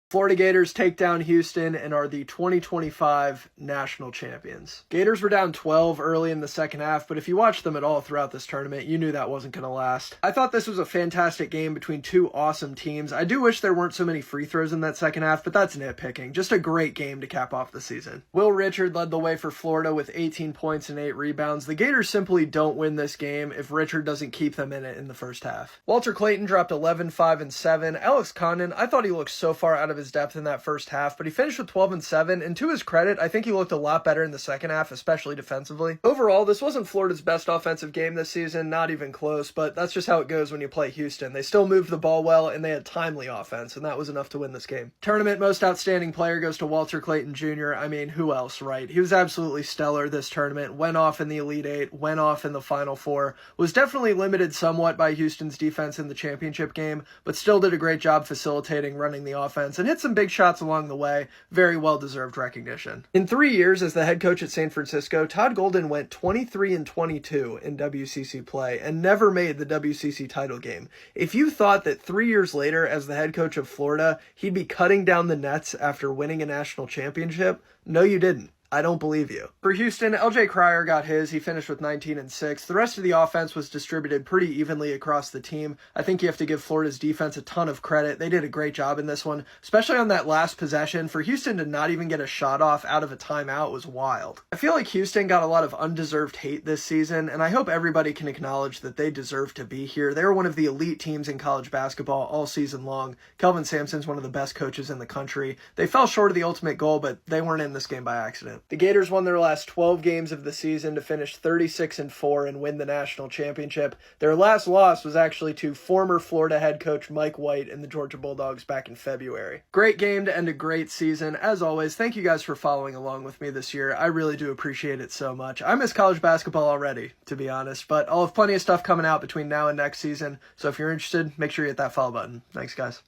Florida Gators take down Houston and are the 2025 national champions. Gators were down 12 early in the second half, but if you watched them at all throughout this tournament, you knew that wasn't going to last. I thought this was a fantastic game between two awesome teams. I do wish there weren't so many free throws in that second half, but that's nitpicking. Just a great game to cap off the season. Will Richard led the way for Florida with 18 points and 8 rebounds. The Gators simply don't win this game if Richard doesn't keep them in it in the first half. Walter Clayton dropped 11, 5, and 7. Alex Condon, I thought he looked so far out of his depth in that first half, but he finished with 12 and 7, and to his credit, I think he looked a lot better in the second half, especially defensively. Overall, this wasn't Florida's best offensive game this season, not even close, but that's just how it goes when you play Houston. They still moved the ball well, and they had timely offense, and that was enough to win this game. Tournament most outstanding player goes to Walter Clayton Jr. I mean, who else, right? He was absolutely stellar this tournament, went off in the Elite Eight, went off in the Final Four, was definitely limited somewhat by Houston's defense in the championship game, but still did a great job facilitating, running the offense, and hit some big shots along the way. Very well-deserved recognition. In 3 years as the head coach at San Francisco, Todd Golden went 23 and 22 in WCC play and never made the WCC title game. If you thought that 3 years later as the head coach of Florida, he'd be cutting down the nets after winning a national championship, no you didn't. I don't believe you. For Houston, LJ Cryer got his. He finished with 19 and 6. The rest of the offense was distributed pretty evenly across the team. I think you have to give Florida's defense a ton of credit. They did a great job in this one, especially on that last possession. For Houston to not even get a shot off out of a timeout was wild. I feel like Houston got a lot of undeserved hate this season, and I hope everybody can acknowledge that they deserve to be here. They were one of the elite teams in college basketball all season long. Kelvin Sampson's one of the best coaches in the country. They fell short of the ultimate goal, but they weren't in this game by accident. The Gators won their last 12 games of the season to finish 36 and 4 and win the national championship. Their last loss was actually to former Florida head coach Mike White and the Georgia Bulldogs back in February. Great game to end a great season. As always, thank you guys for following along with me this year. I really do appreciate it so much. I miss college basketball already, to be honest, but I'll have plenty of stuff coming out between now and next season. So if you're interested, make sure you hit that follow button. Thanks, guys.